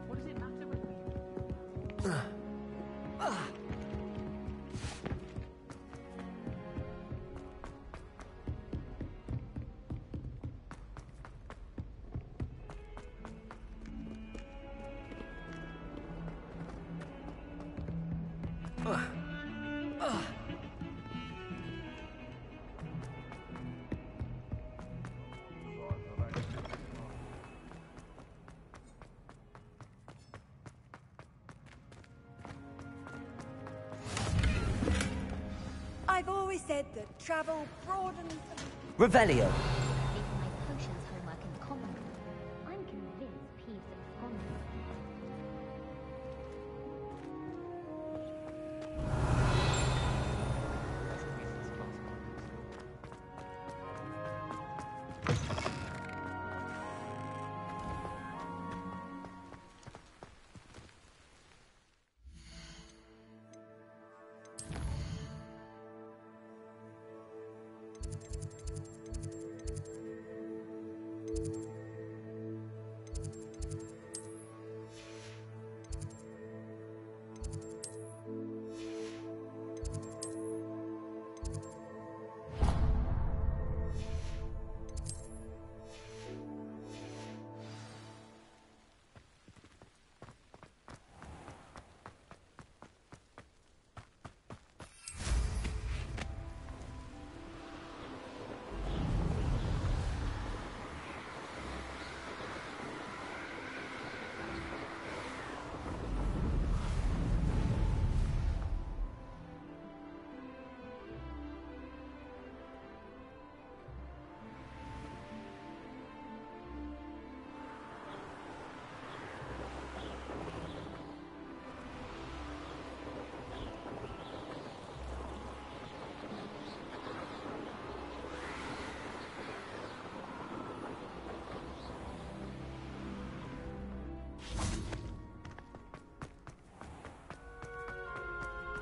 What does it matter with me? I've always said that travel broadens... Revelio. Taking my potions homework in the common room. I'm convinced Peeves absconded.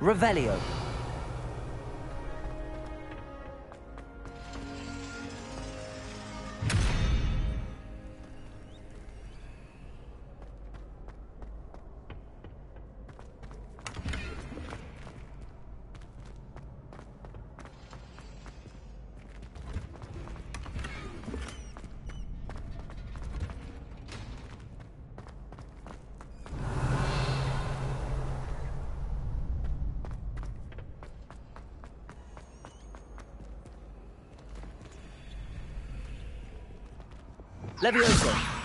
Revelio. Leviosaah.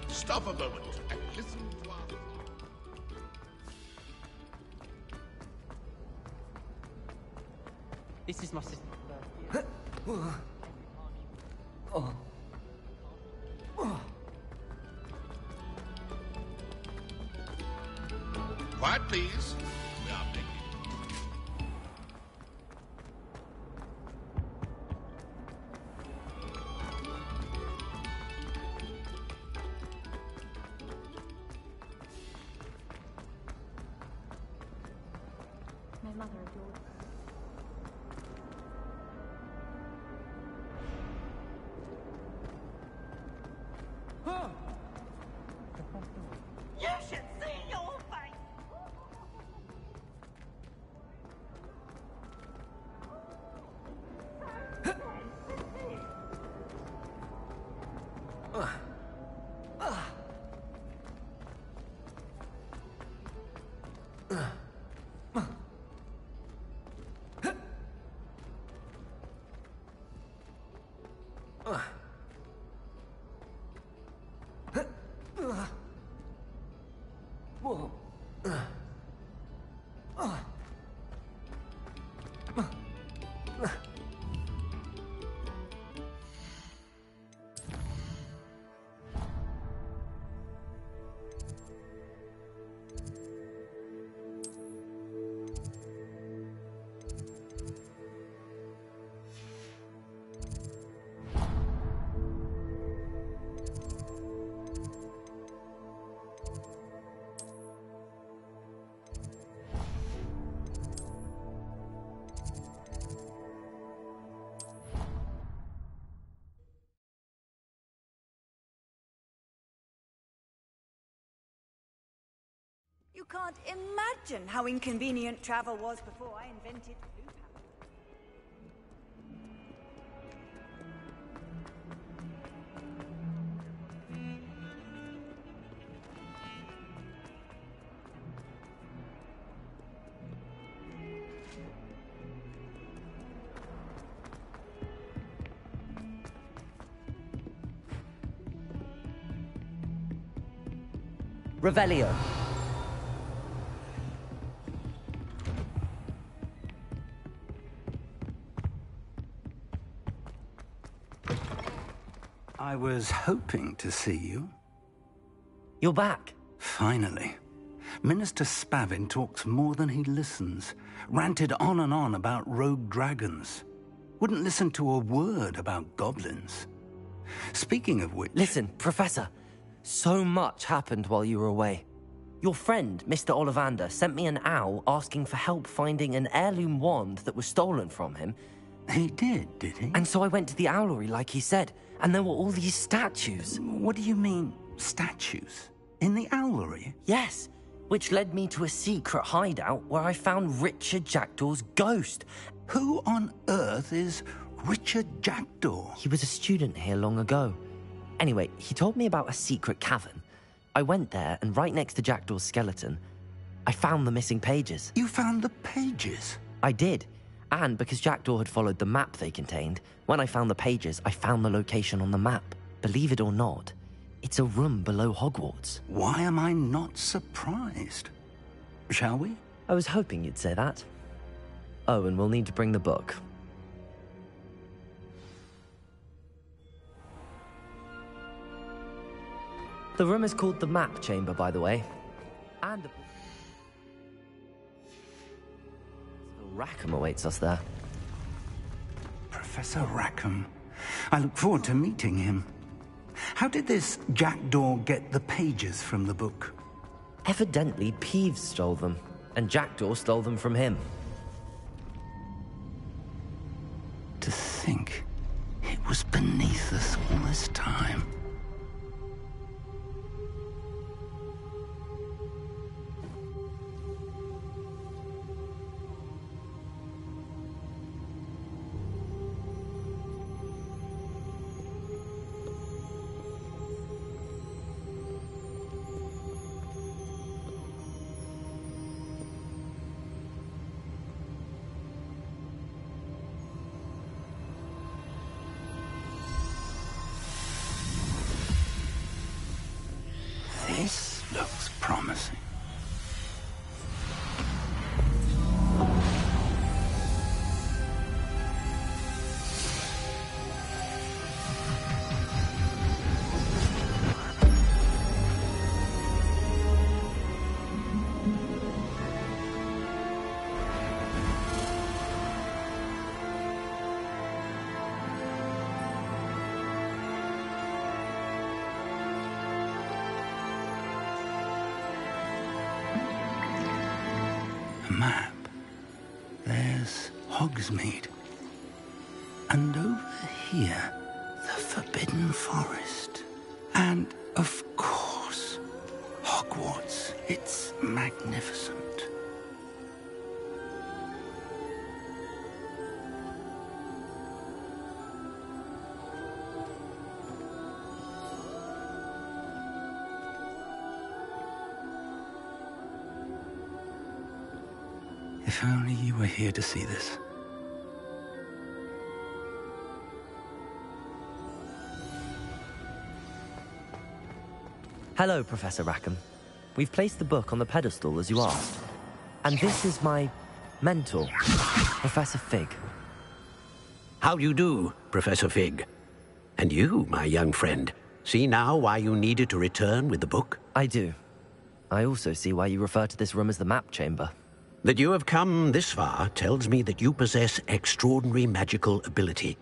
Stop a moment and listen to our... This is my sister. Quiet, please. We are making... My mother adored her. You should see your face! You can't imagine how inconvenient travel was before I invented blue power. Revelio. I was hoping to see you. You're back. Finally. Minister Spavin talks more than he listens. Ranted on and on about rogue dragons. Wouldn't listen to a word about goblins. Speaking of which... Listen, Professor. So much happened while you were away. Your friend, Mr. Ollivander, sent me an owl asking for help finding an heirloom wand that was stolen from him. He did he? And so I went to the owlery like he said, and there were all these statues. What do you mean, statues? In the owlery? Yes, which led me to a secret hideout where I found Richard Jackdaw's ghost. Who on earth is Richard Jackdaw? He was a student here long ago. Anyway, he told me about a secret cavern. I went there, and right next to Jackdaw's skeleton, I found the missing pages. You found the pages? I did. And because Jackdaw had followed the map they contained, when I found the pages, I found the location on the map. Believe it or not, it's a room below Hogwarts. Why am I not surprised? Shall we? I was hoping you'd say that. Oh, and we'll need to bring the book. The room is called the Map Chamber, by the way. And Rackham awaits us there. Professor Rackham. I look forward to meeting him. How did this Jackdaw get the pages from the book? Evidently, Peeves stole them, and Jackdaw stole them from him. To think it was beneath us all this time. This looks promising. Map. There's Hogsmeade. And over here, the Forbidden Forest. And, of course, Hogwarts. quartz. It's magnificent. If only you were here to see this. Hello, Professor Rackham. We've placed the book on the pedestal as you asked. And this is my mentor, Professor Fig. How do you do, Professor Fig? And you, my young friend, see now why you needed to return with the book? I do. I also see why you refer to this room as the map chamber. That you have come this far tells me that you possess extraordinary magical ability,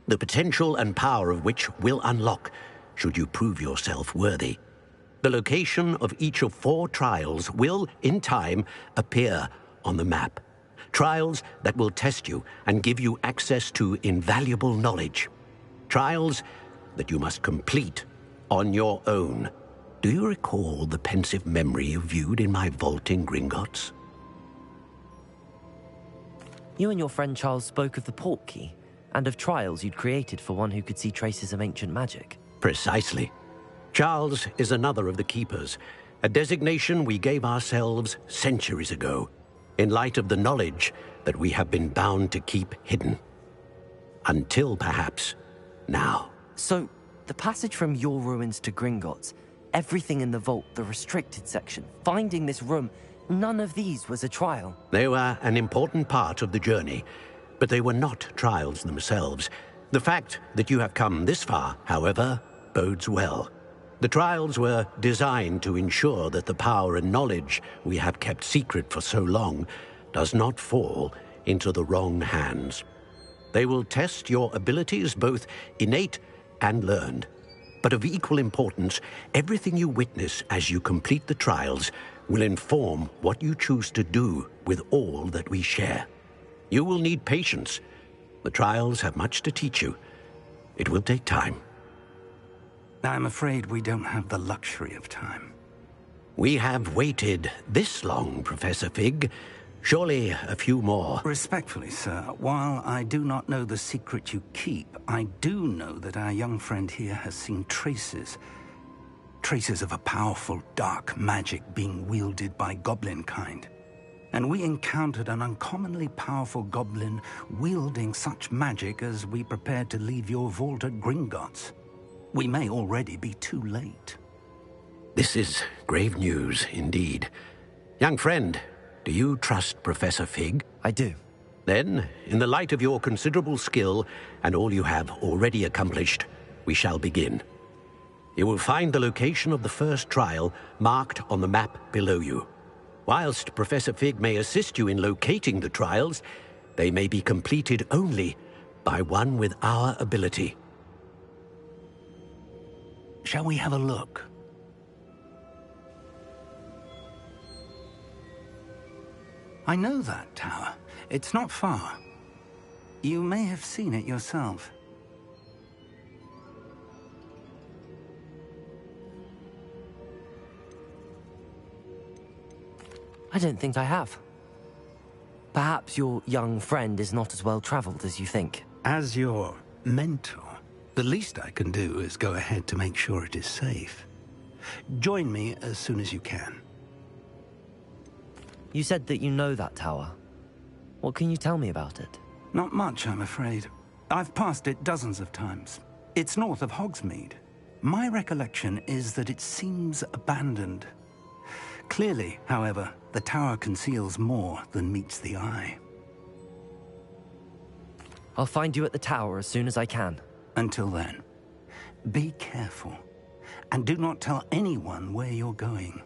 the potential and power of which will unlock should you prove yourself worthy. The location of each of 4 trials will, in time, appear on the map. Trials that will test you and give you access to invaluable knowledge. Trials that you must complete on your own. Do you recall the pensive memory you viewed in my vault in Gringotts? You and your friend Charles spoke of the port key and of trials you'd created for one who could see traces of ancient magic. Precisely. Charles is another of the Keepers, a designation we gave ourselves centuries ago, in light of the knowledge that we have been bound to keep hidden. Until, perhaps, now. So, the passage from your ruins to Gringotts, everything in the vault, the restricted section, finding this room, none of these was a trial. They were an important part of the journey, but they were not trials themselves. The fact that you have come this far, however, bodes well. The trials were designed to ensure that the power and knowledge we have kept secret for so long does not fall into the wrong hands. They will test your abilities, both innate and learned. But of equal importance, everything you witness as you complete the trials will inform what you choose to do with all that we share. You will need patience. The trials have much to teach you. It will take time. I'm afraid we don't have the luxury of time. We have waited this long, Professor Fig. Surely a few more. Respectfully, sir, while I do not know the secret you keep, I do know that our young friend here has seen traces of a powerful dark magic being wielded by goblin kind. And we encountered an uncommonly powerful goblin wielding such magic as we prepared to leave your vault at Gringotts. We may already be too late. This is grave news indeed. Young friend, do you trust Professor Fig? I do. Then, in the light of your considerable skill and all you have already accomplished, we shall begin. You will find the location of the first trial marked on the map below you. Whilst Professor Fig may assist you in locating the trials, they may be completed only by one with our ability. Shall we have a look? I know that tower. It's not far. You may have seen it yourself. I don't think I have. Perhaps your young friend is not as well traveled as you think. As your mentor, the least I can do is go ahead to make sure it is safe. Join me as soon as you can. You said that you know that tower. What can you tell me about it? Not much, I'm afraid. I've passed it dozens of times. It's north of Hogsmeade. My recollection is that it seems abandoned. Clearly, however, the tower conceals more than meets the eye. I'll find you at the tower as soon as I can. Until then, be careful, and do not tell anyone where you're going.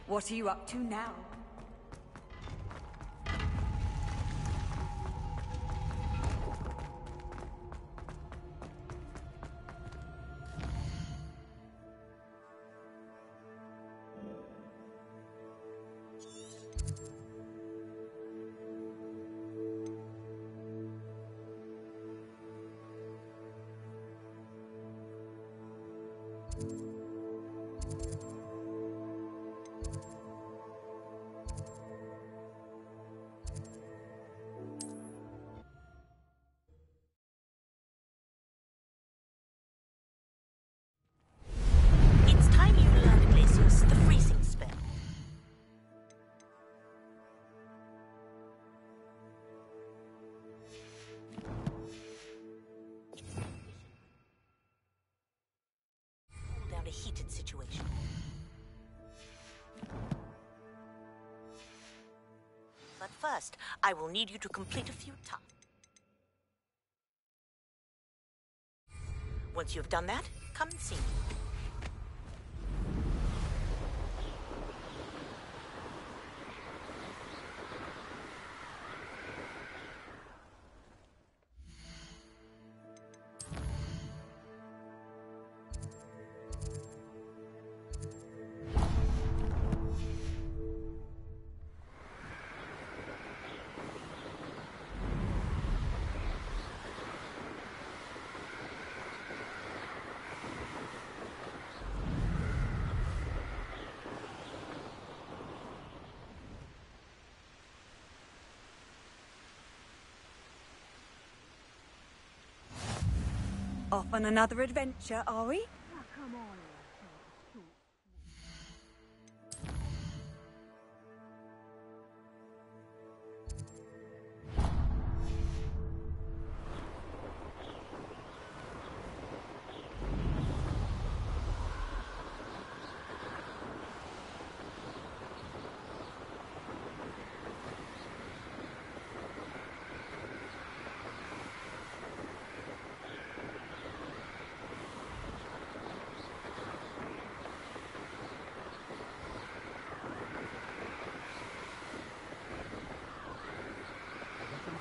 What are you up to now? It's time you learned, Leviosaaah, the freezing spell. Hold down a heated situation. But first, I will need you to complete a few tasks. Once you've done that, come and see me. Off on another adventure, are we?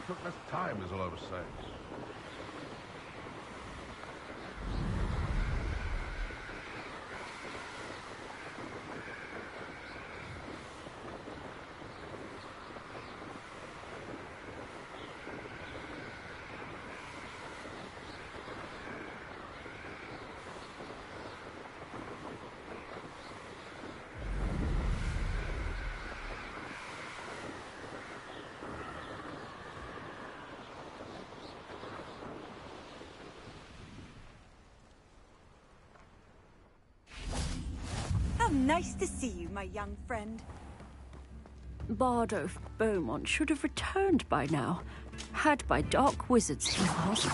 Took less time, is all I was saying. How nice to see you, my young friend. Bardolph Beaumont should have returned by now. Had by dark wizards he was.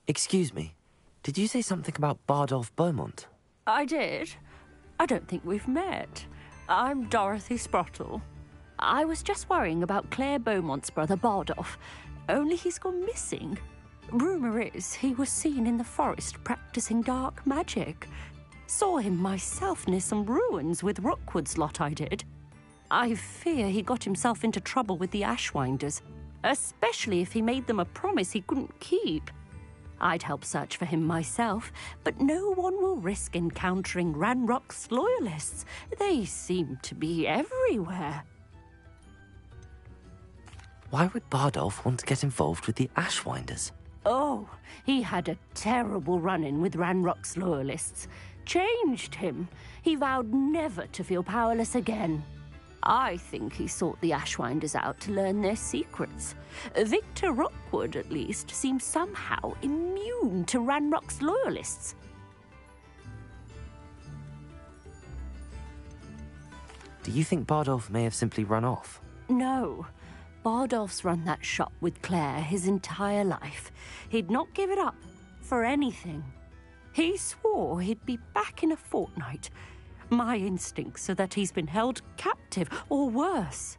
Excuse me. Did you say something about Bardolph Beaumont? I did. I don't think we've met. I'm Dorothy Sprottle. I was just worrying about Claire Beaumont's brother Bardolph. Only he's gone missing. Rumour is he was seen in the forest practicing dark magic. Saw him myself near some ruins with Rookwood's lot I did. I fear he got himself into trouble with the Ashwinders, especially if he made them a promise he couldn't keep. I'd help search for him myself, but no one will risk encountering Ranrock's loyalists. They seem to be everywhere. Why would Bardolph want to get involved with the Ashwinders? Oh, he had a terrible run-in with Ranrock's loyalists. Changed him. He vowed never to feel powerless again. I think he sought the Ashwinders out to learn their secrets. Victor Rookwood, at least, seems somehow immune to Ranrock's loyalists. Do you think Bardolph may have simply run off? No. Bardolph's run that shop with Claire his entire life. He'd not give it up for anything. He swore he'd be back in a fortnight. My instincts are that he's been held captive, or worse.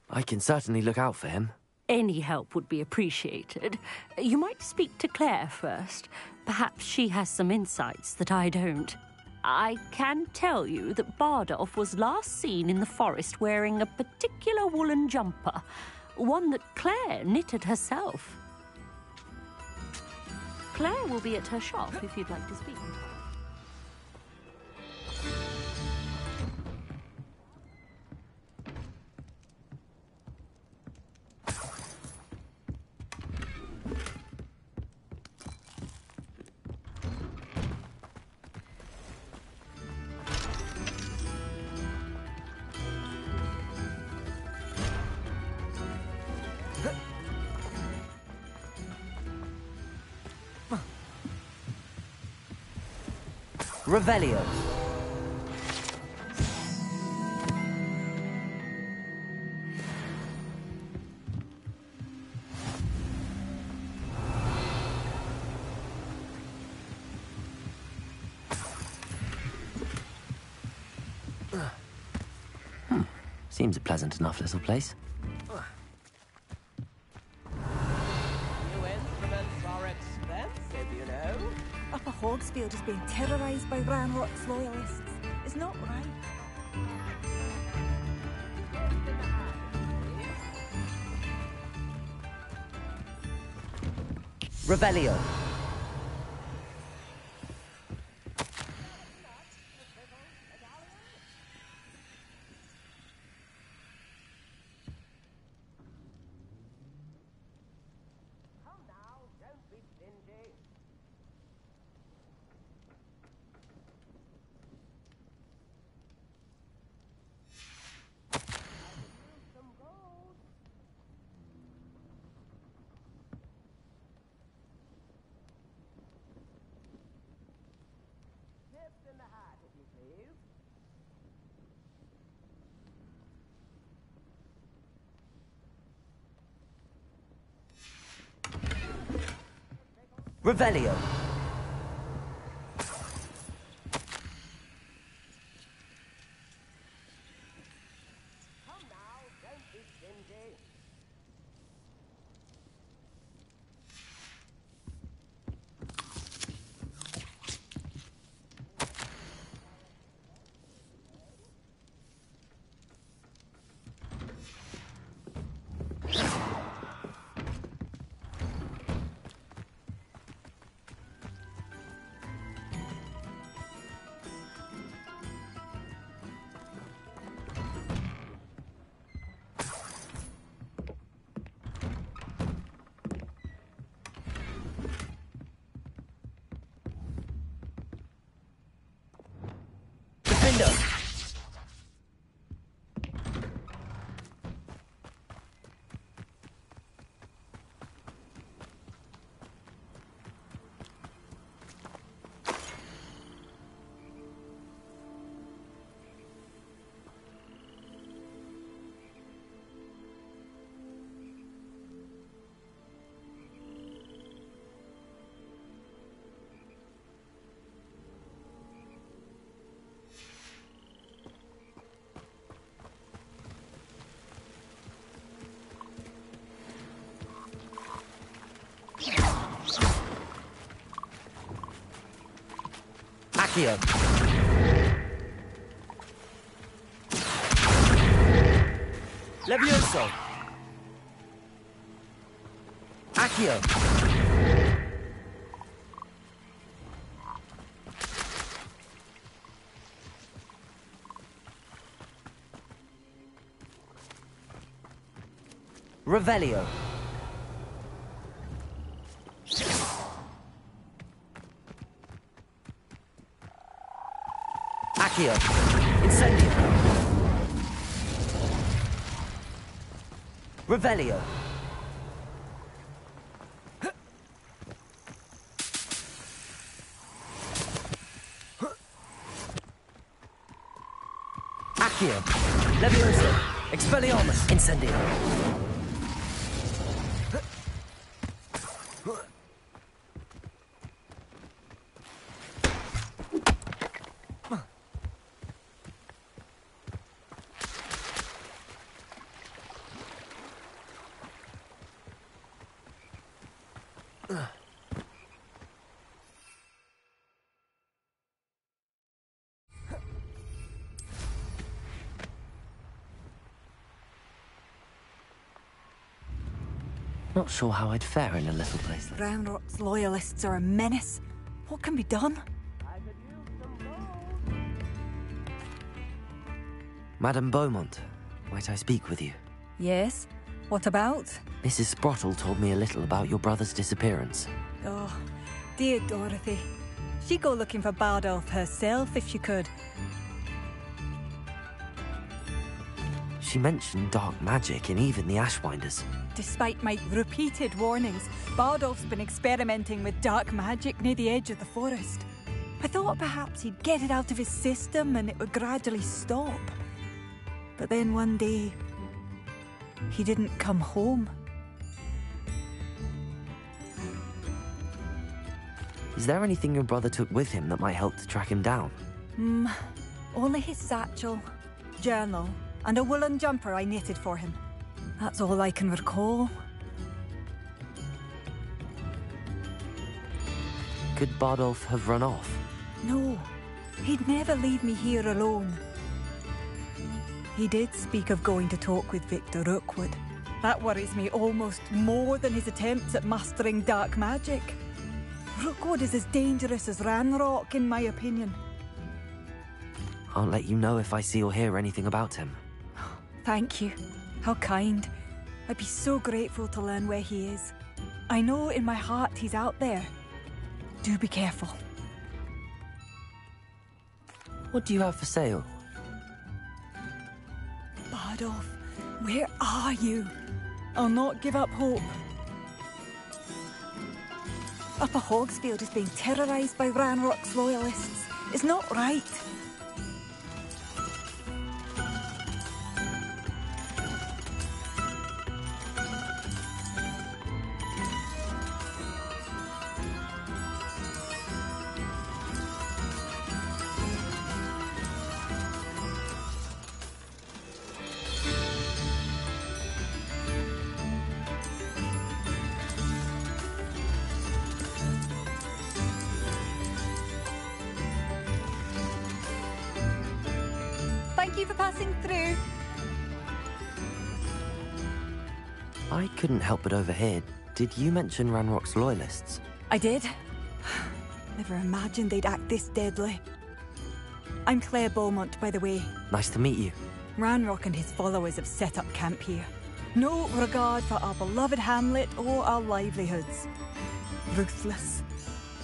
I can certainly look out for him. Any help would be appreciated. You might speak to Claire first. Perhaps she has some insights that I don't. I can tell you that Bardolph was last seen in the forest wearing a particular woolen jumper, one that Claire knitted herself. Claire will be at her shop if you'd like to speak. Revelio. Seems a pleasant enough little place. New instruments are expensive, you know. Upper Hogsfield is being terrorised by Ranrock's loyalists. It's not right. Revelio. Revelio. Defender. Accio. Levioso. Accio. Revelio. Accio. Incendio. Revelio. Accio. Levioso. Expelliarmus. Incendio. Not sure how I'd fare in a little place like that. Ranrock's loyalists are a menace. What can be done? Madame Beaumont, might I speak with you? Yes? What about? Mrs. Sprottle told me a little about your brother's disappearance. Oh, dear Dorothy. She'd go looking for Bardolph herself if she could. She mentioned dark magic in even the Ashwinders. Despite my repeated warnings, Bardolph's been experimenting with dark magic near the edge of the forest. I thought perhaps he'd get it out of his system and it would gradually stop. But then one day, he didn't come home. Is there anything your brother took with him that might help to track him down? Only his satchel, journal, and a woolen jumper I knitted for him. That's all I can recall. Could Bardolph have run off? No, he'd never leave me here alone. He did speak of going to talk with Victor Rookwood. That worries me almost more than his attempts at mastering dark magic. Rookwood is as dangerous as Ranrock, in my opinion. I'll let you know if I see or hear anything about him. Thank you. How kind. I'd be so grateful to learn where he is. I know in my heart he's out there. Do be careful. What do you have for sale? Bardolph, where are you? I'll not give up hope. Upper Hogsfield is being terrorised by Ranrock's loyalists. It's not right. Thank you for passing through. I couldn't help but overhear. Did you mention Ranrock's loyalists? I did. Never imagined they'd act this deadly. I'm Claire Beaumont, by the way. Nice to meet you. Ranrock and his followers have set up camp here. No regard for our beloved hamlet or our livelihoods. Ruthless.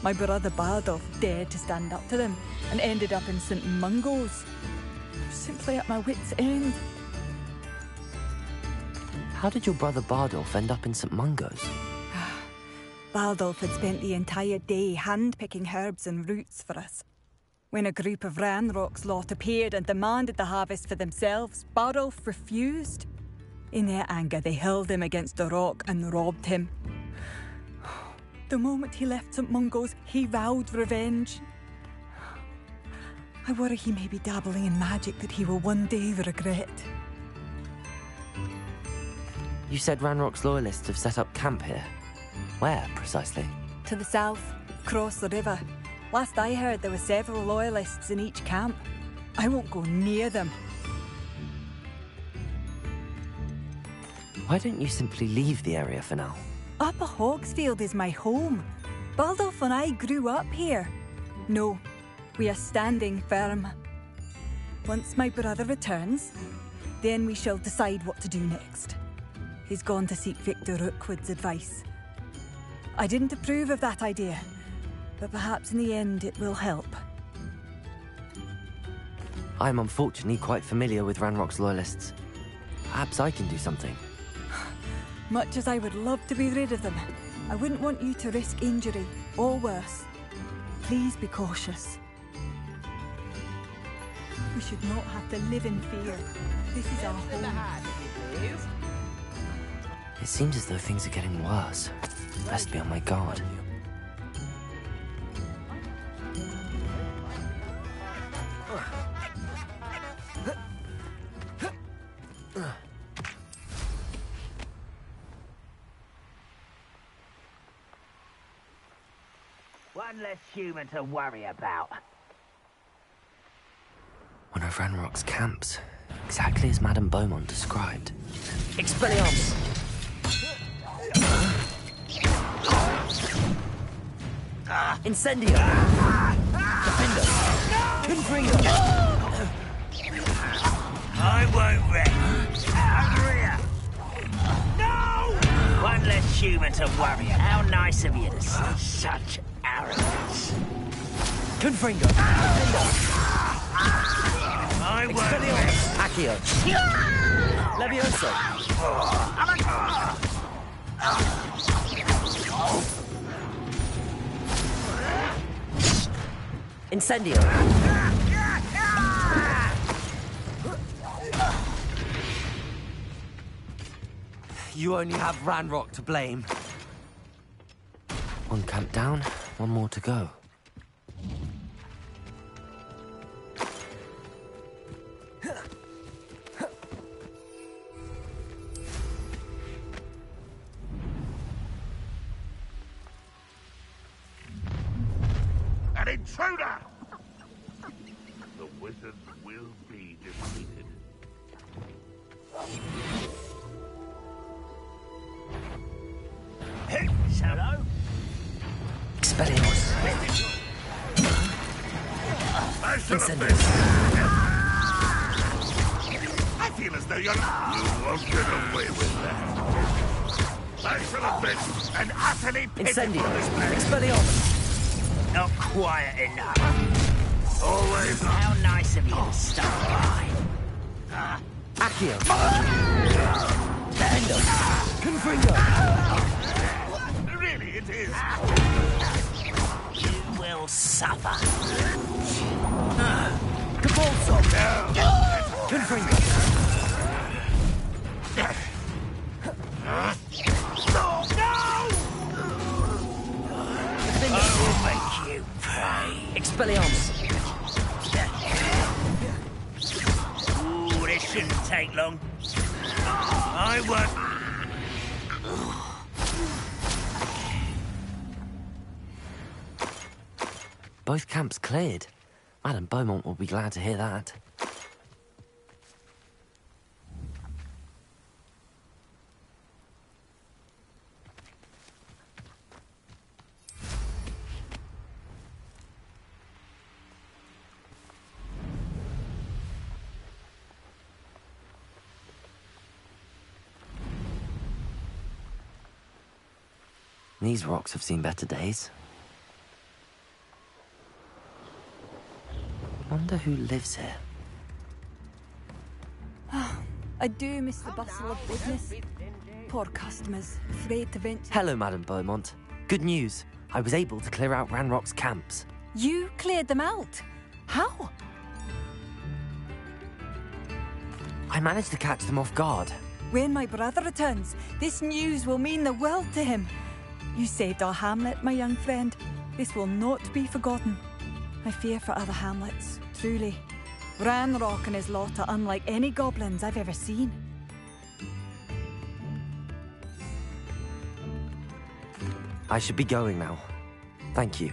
My brother Bardolph dared to stand up to them and ended up in St. Mungo's. Simply at my wit's end. How did your brother Bardolph end up in St. Mungo's? Bardolph had spent the entire day hand-picking herbs and roots for us. When a group of Ranrock's lot appeared and demanded the harvest for themselves, Bardolph refused. In their anger, they hurled him against a rock and robbed him. The moment he left St. Mungo's, he vowed revenge. I worry he may be dabbling in magic that he will one day regret. You said Ranrock's loyalists have set up camp here. Where, precisely? To the south, across the river. Last I heard, there were several loyalists in each camp. I won't go near them. Why don't you simply leave the area for now? Upper Hogsfield is my home. Bardolph and I grew up here. No. We are standing firm. Once my brother returns, then we shall decide what to do next. He's gone to seek Victor Rookwood's advice. I didn't approve of that idea, but perhaps in the end it will help. I'm unfortunately quite familiar with Ranrock's loyalists. Perhaps I can do something. Much as I would love to be rid of them, I wouldn't want you to risk injury, or worse. Please be cautious. We should not have to live in fear. This is our home. It seems as though things are getting worse. Best be on my guard. One less human to worry about. One of Ranrock's camps, exactly as Madame Beaumont described. Expelliarmus! Incendio! Defender! Confringo! I won't rest. Angria! No! One less human to worry about. How nice of you to say such arrogance. Confringo! I won't Expelliarmus! Accio! Leviosa! Incendio! You only have Ranrock to blame. One camp down, one more to go. An intruder! The wizards will be defeated. Hello? Expelliarmus! Incendio! I feel as though you won't get away with that. I shall have been an utterly Incendio! pitiful display. Expelliarmus! Not quiet enough. Always How nice of you to stop by. Accio! Endo! Confringo! really it is. You will suffer. Capulso! Confringo! I will make you pay. Expelliarmus! Ooh, this shouldn't take long. I won't. Both camps cleared. Madame Beaumont will be glad to hear that. These rocks have seen better days. Wonder who lives here. I do miss the bustle of business. Poor customers, afraid to venture. Hello, Madame Beaumont. Good news. I was able to clear out Ranrock's camps. You cleared them out? How? I managed to catch them off guard. When my brother returns, this news will mean the world to him. You saved our hamlet, my young friend. This will not be forgotten. I fear for other hamlets, truly. Ranrock and his lot are unlike any goblins I've ever seen. I should be going now. Thank you.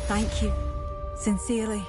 Thank you. Sincerely.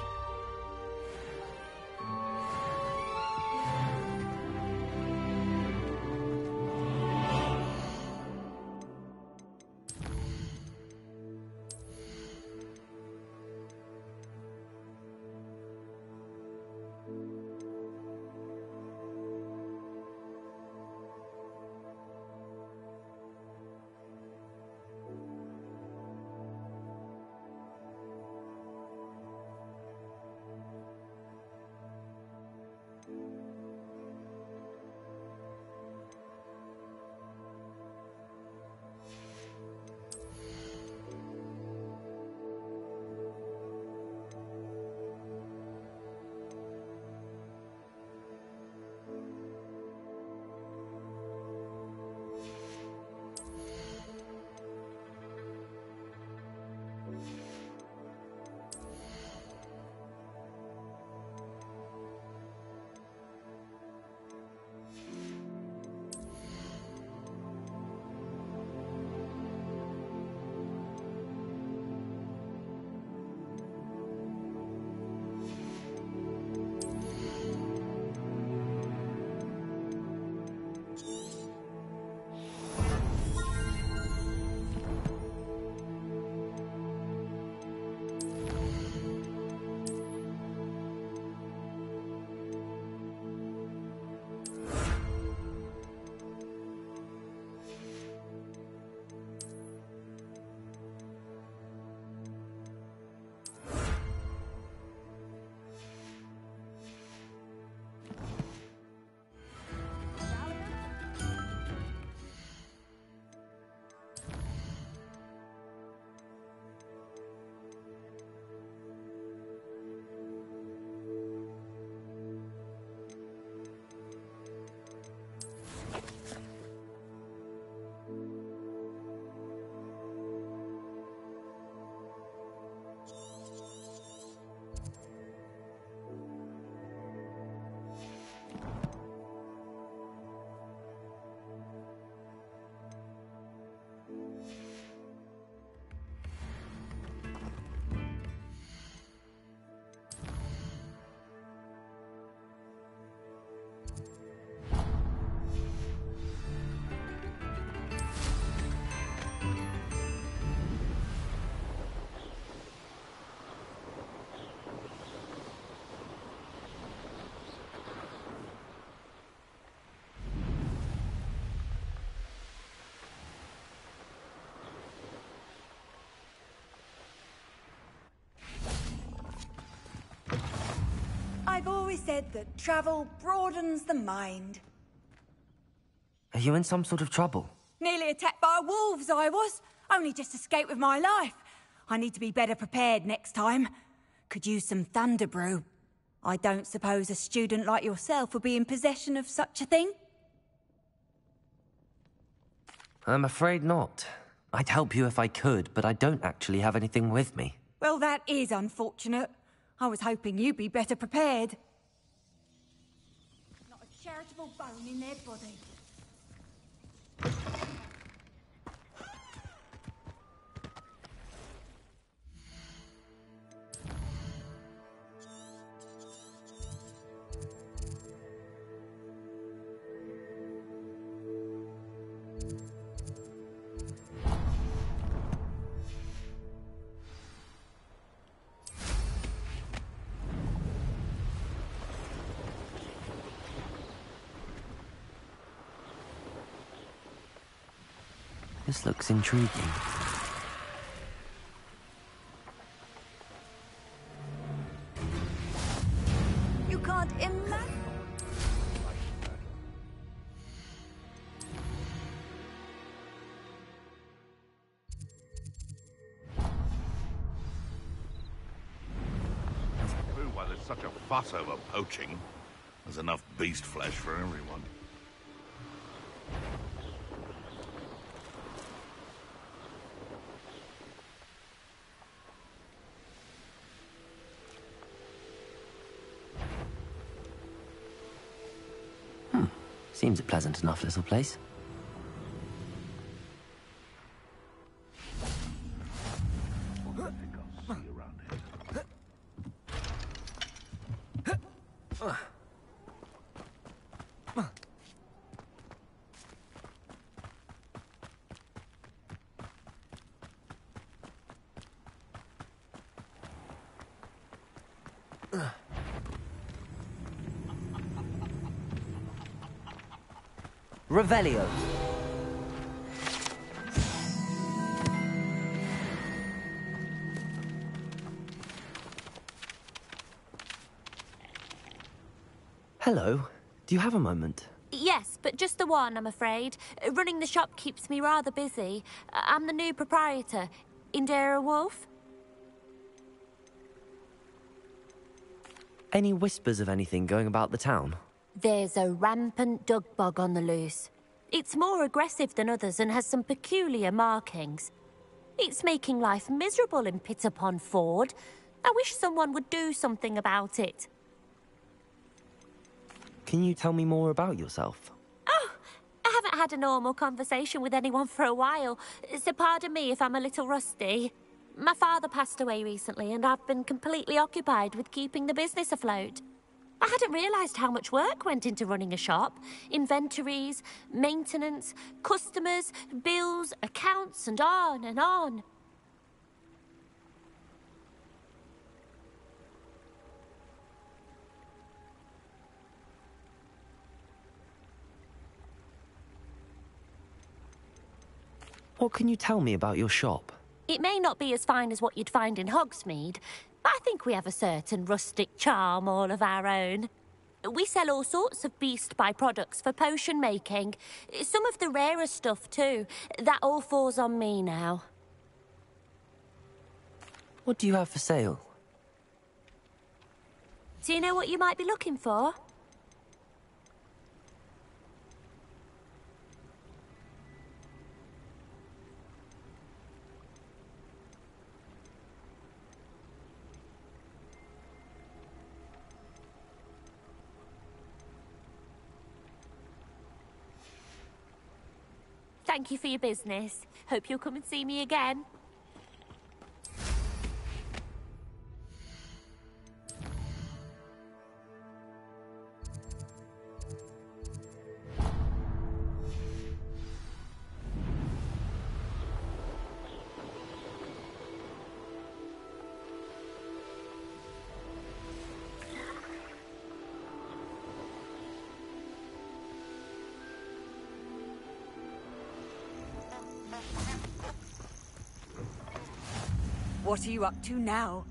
I've always said that travel broadens the mind. Are you in some sort of trouble? Nearly attacked by wolves, I was. Only just escaped with my life. I need to be better prepared next time. Could use some thunder brew. I don't suppose a student like yourself would be in possession of such a thing? I'm afraid not. I'd help you if I could, but I don't actually have anything with me. Well, that is unfortunate. I was hoping you'd be better prepared. Not a charitable bone in their body. This looks intriguing. You can't imagine. Clue why there's such a fuss over poaching. There's enough beast flesh for everyone. Seems a pleasant enough little place. I think I'll see you around here. Revelio. Hello. Do you have a moment? Yes, but just the one, I'm afraid. Running the shop keeps me rather busy. I'm the new proprietor, Indira Wolf. Any whispers of anything going about the town? There's a rampant dug bug on the loose. It's more aggressive than others and has some peculiar markings. It's making life miserable in Pitterpond Ford. I wish someone would do something about it. Can you tell me more about yourself? Oh, I haven't had a normal conversation with anyone for a while, so pardon me if I'm a little rusty. My father passed away recently and I've been completely occupied with keeping the business afloat. I hadn't realised how much work went into running a shop. Inventories, maintenance, customers, bills, accounts, and on and on. What can you tell me about your shop? It may not be as fine as what you'd find in Hogsmeade, but I think we have a certain rustic charm all of our own. We sell all sorts of beast byproducts for potion making. Some of the rarer stuff too. That all falls on me now. What do you have for sale? Do you know what you might be looking for? Thank you for your business. Hope you'll come and see me again. What are you up to now?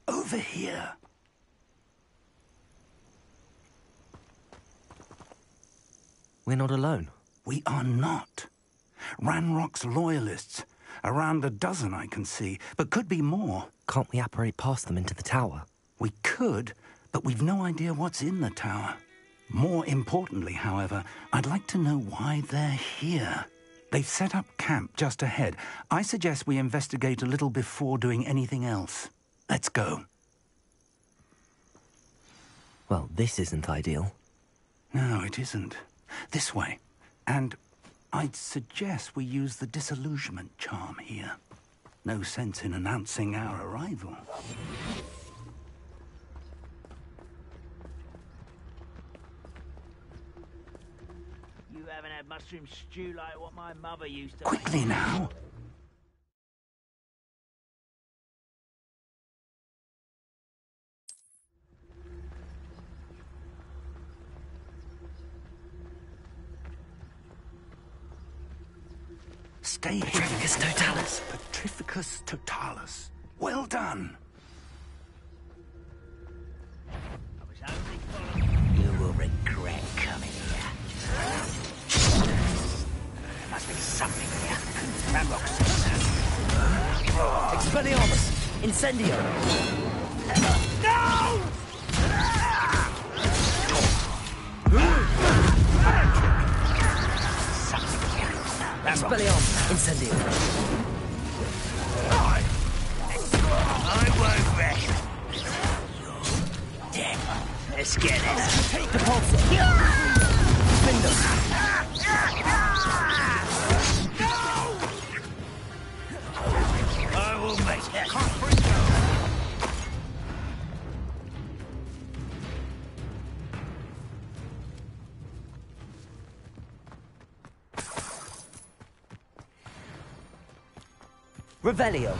Over here. We're not alone. We are not. Ranrock's loyalists. Around a dozen I can see, but could be more. Can't we apparate past them into the tower? We could, but we've no idea what's in the tower. More importantly, however, I'd like to know why they're here. They've set up camp just ahead. I suggest we investigate a little before doing anything else. Let's go. Well, this isn't ideal. No, it isn't. This way. And I'd suggest we use the disillusionment charm here. No sense in announcing our arrival. You haven't had mushroom stew like what my mother used to Quickly now. Stay here. Petrificus totalis. Petrificus totalis. Well done. I was only following. You will regret coming here. There must be something here. Ranrock's. Expelliarmus! Incendio! No! Expelliarmus! Incendio! I won't rest. You're dead. Let's get it. Take the pulsar! Findus! I will make it. Revelio!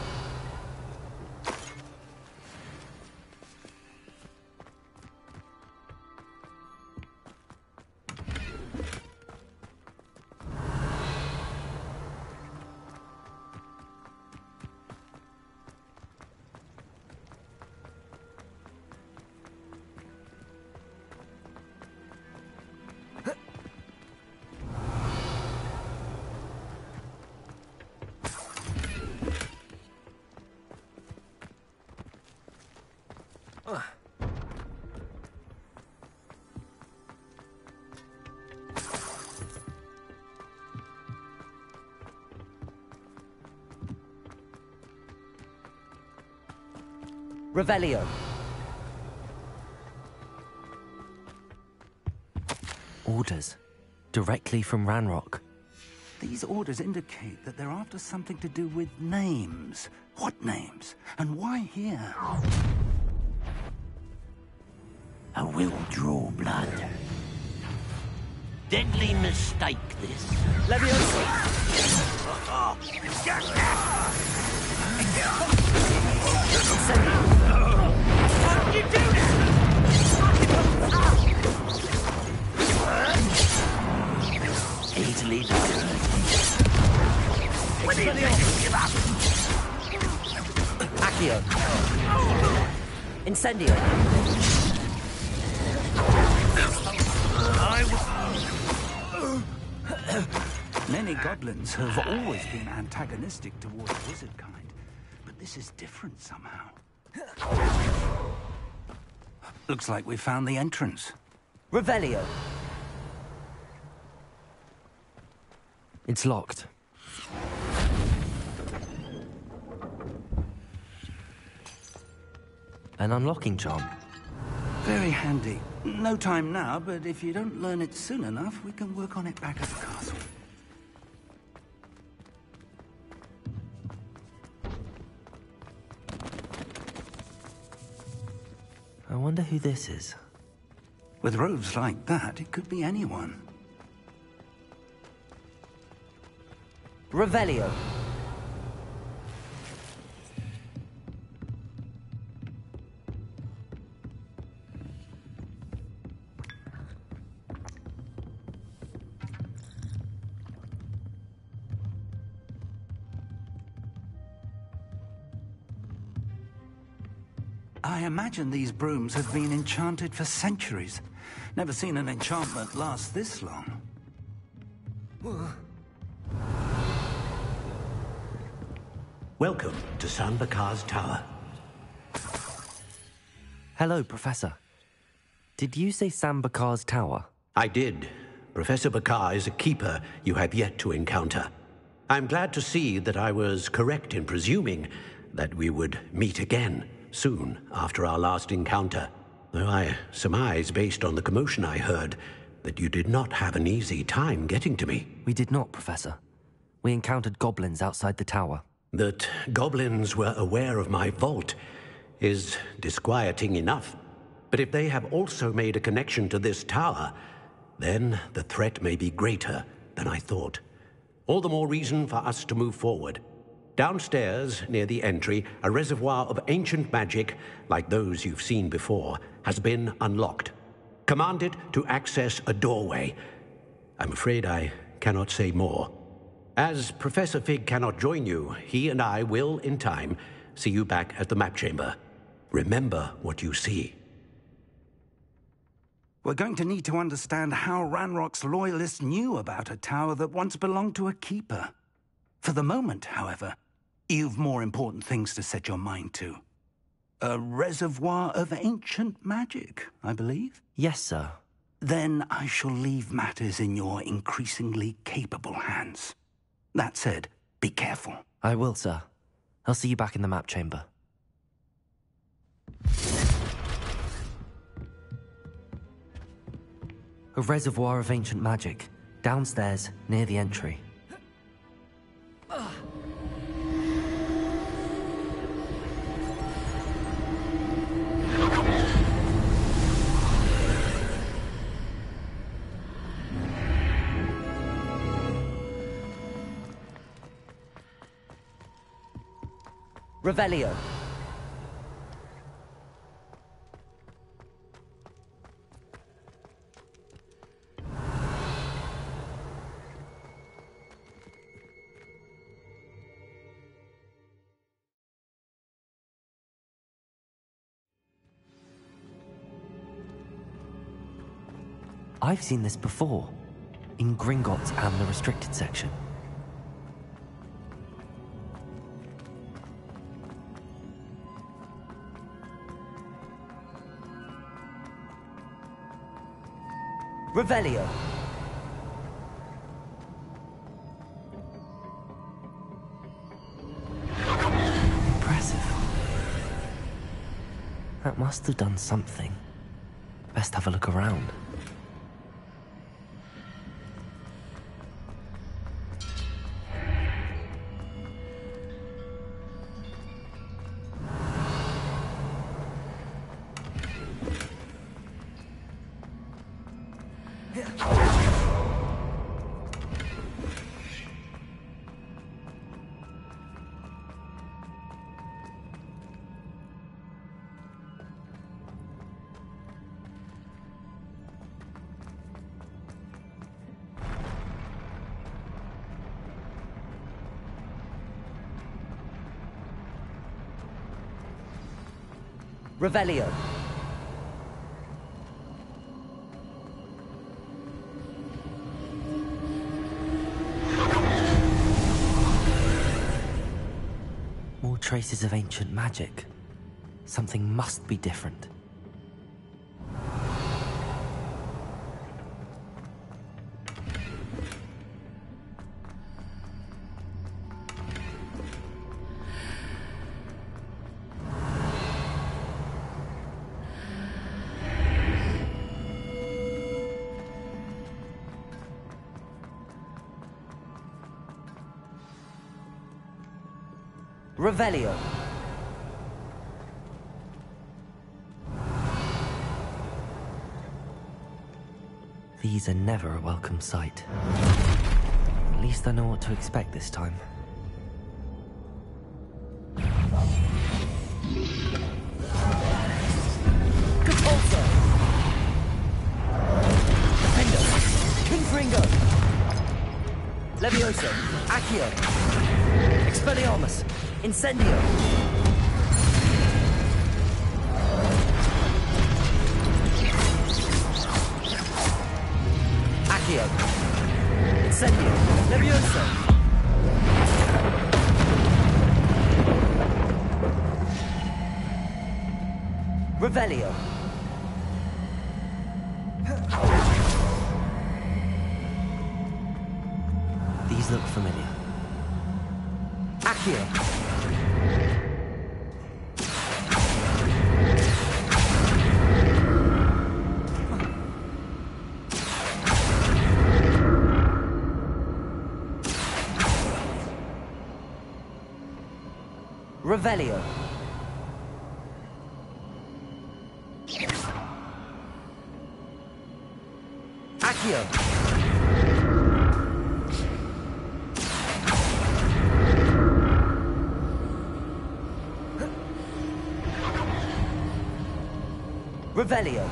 Revelio. Orders. Directly from Ranrock. These orders indicate that they're after something to do with names. What names? And why here? I will draw blood. Deadly mistake, this. Leviosaaah! How did you do that? Easily done. When did you give up? Accio. Incendio. I will... Many goblins have always been antagonistic towards wizard kind, but this is different somehow. Looks like we found the entrance. Revelio. It's locked. An unlocking charm. Very handy. No time now, but if you don't learn it soon enough, we can work on it back at the castle. I wonder who this is. With robes like that, it could be anyone. Revelio. I imagine these brooms have been enchanted for centuries. Never seen an enchantment last this long. Welcome to Sambakar's Tower. Hello, Professor. Did you say Sambakar's Tower? I did. Professor Bakar is a keeper you have yet to encounter. I'm glad to see that I was correct in presuming that we would meet again soon after our last encounter, though I surmise, based on the commotion I heard, that you did not have an easy time getting to me. We did not, Professor. We encountered goblins outside the tower. That goblins were aware of my vault is disquieting enough. But if they have also made a connection to this tower, then the threat may be greater than I thought. All the more reason for us to move forward. Downstairs, near the entry, a reservoir of ancient magic, like those you've seen before, has been unlocked. Command it to access a doorway. I'm afraid I cannot say more. As Professor Fig cannot join you, he and I will, in time, see you back at the map chamber. Remember what you see. We're going to need to understand how Ranrock's loyalists knew about a tower that once belonged to a keeper. For the moment, however, you've more important things to set your mind to. A reservoir of ancient magic, I believe? Yes, sir. Then I shall leave matters in your increasingly capable hands. That said, be careful. I will, sir. I'll see you back in the map chamber. A reservoir of ancient magic, downstairs, near the entry. Revelio. I've seen this before, in Gringotts and the restricted section. Revelio. Impressive. That must have done something. Best have a look around. Revelio. traces of ancient magic. Something must be different. Revelio. These are never a welcome sight. At least I know what to expect this time. Capulso! Defendo! Confringo! Levioso! Accio! Expelliarmus! Incendio! Accio! Incendio! Levioso! Revelio! These look familiar. Accio! Revelio. Accio. Revelio.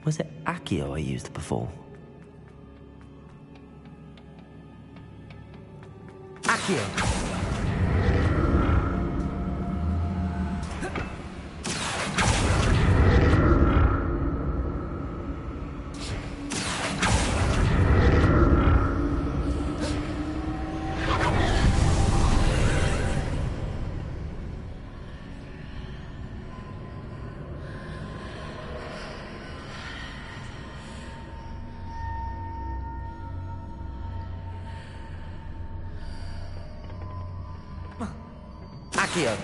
Was it Accio I used before? Accio! Accio.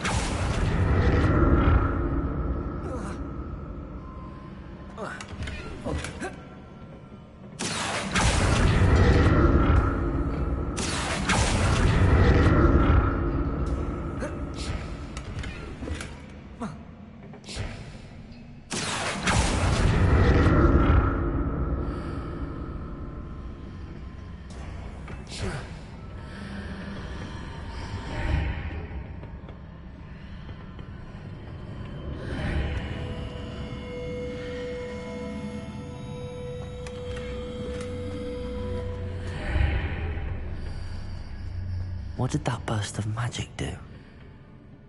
What did that burst of magic do?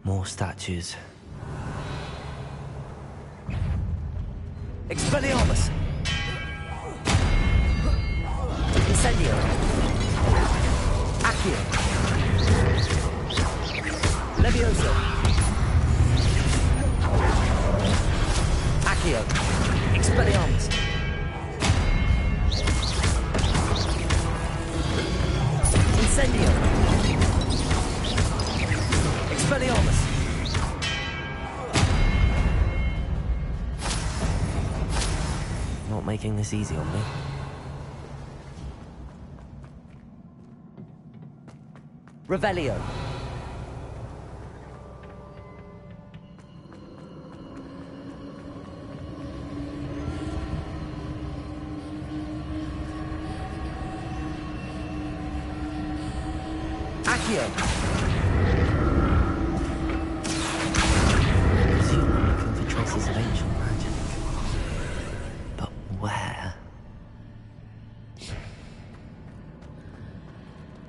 More statues. Expelliarmus! Incendio! Accio! Levioso! Accio! Expelliarmus! Incendio! Expelliarmus! Not making this easy on me. Revelio! Accio! Of ancient magic. But where?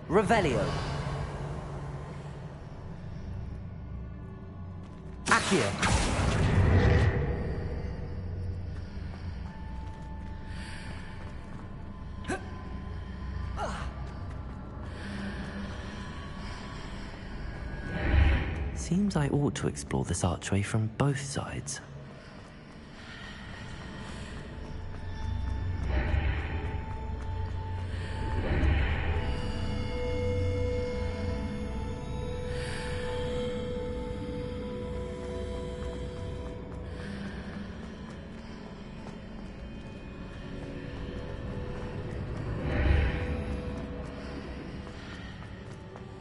Revelio. Accio. Seems I ought to explore this archway from both sides.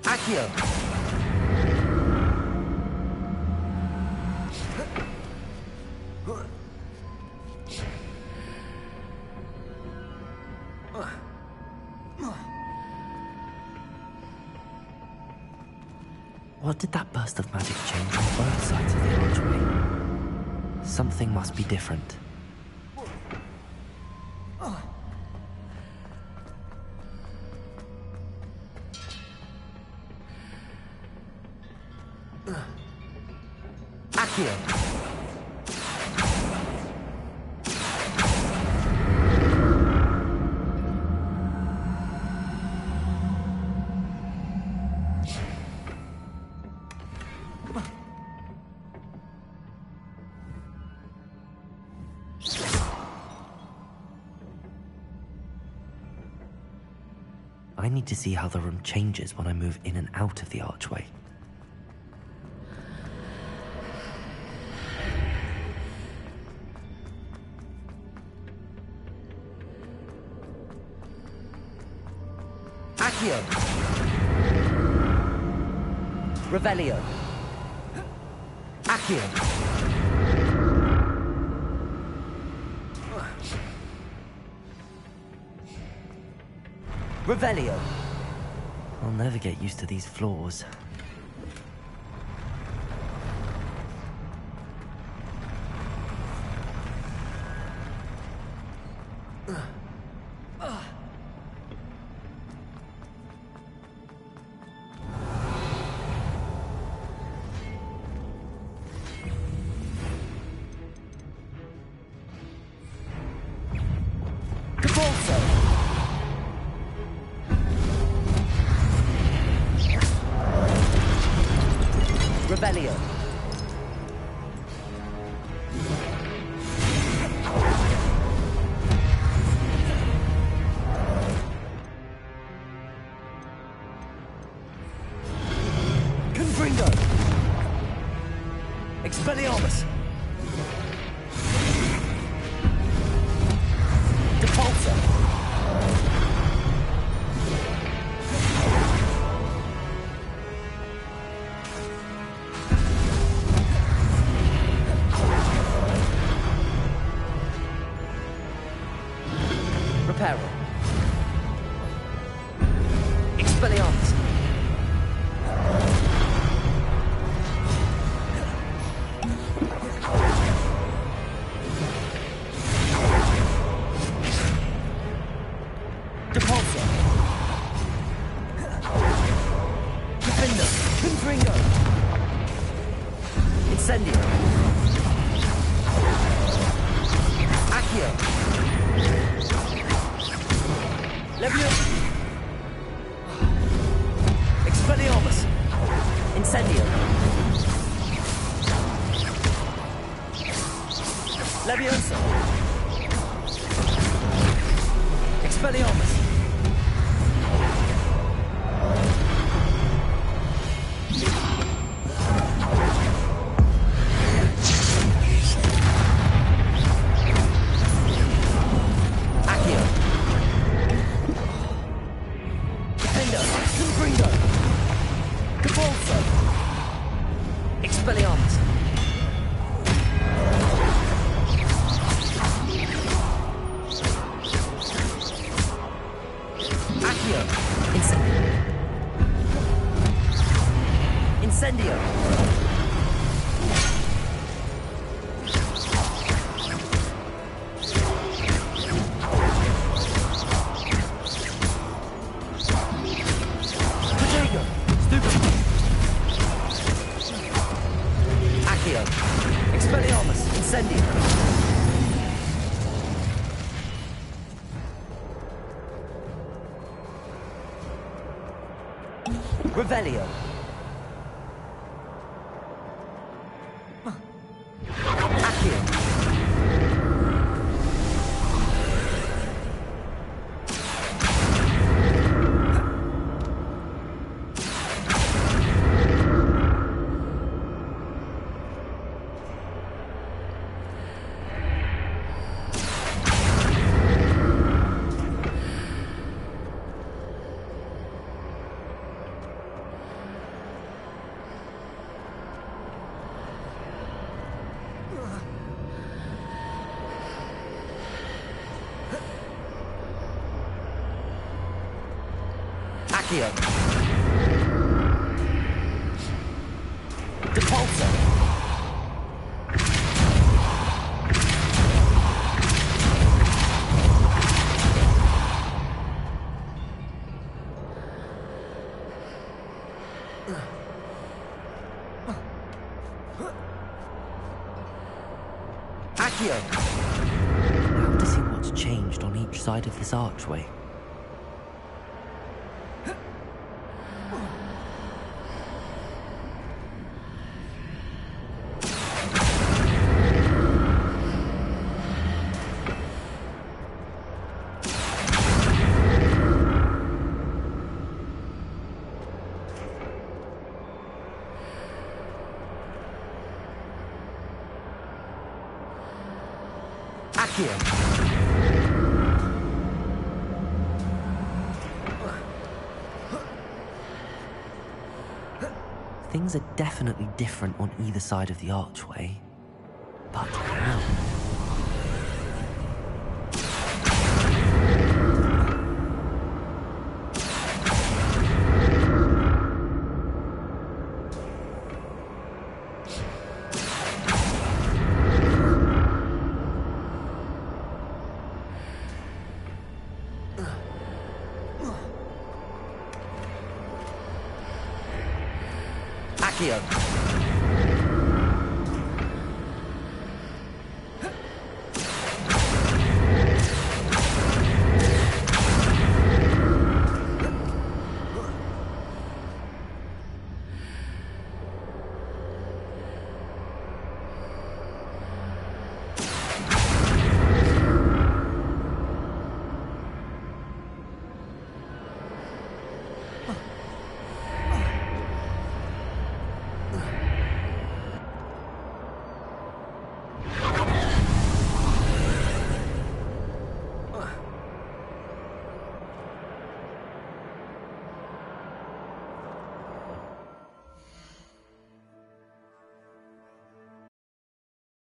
Accio. What did that burst of magic change on both sides of the archway? Something must be different. Accio. I need to see how the room changes when I move in and out of the archway. Accio. Revelio. Accio. Revelio. I'll never get used to these floors. Revelio. Confringo. Expelliarmus. Depulso. Reparo. Expelliarmus. Depulso. Defender. Confringo. Incendio. Accio. Leviosaaah. Expelliarmus. Incendio. Leviosaaah. Expelliarmus. Accio. Defender. Confringo. Depulso. Expelliarmus. Accio. Incendio. Revelio. Accio. Accio. Depulso. Accio. Now to see what's changed on each side of this archway. Accio. Things are definitely different on either side of the archway. But how? Accio.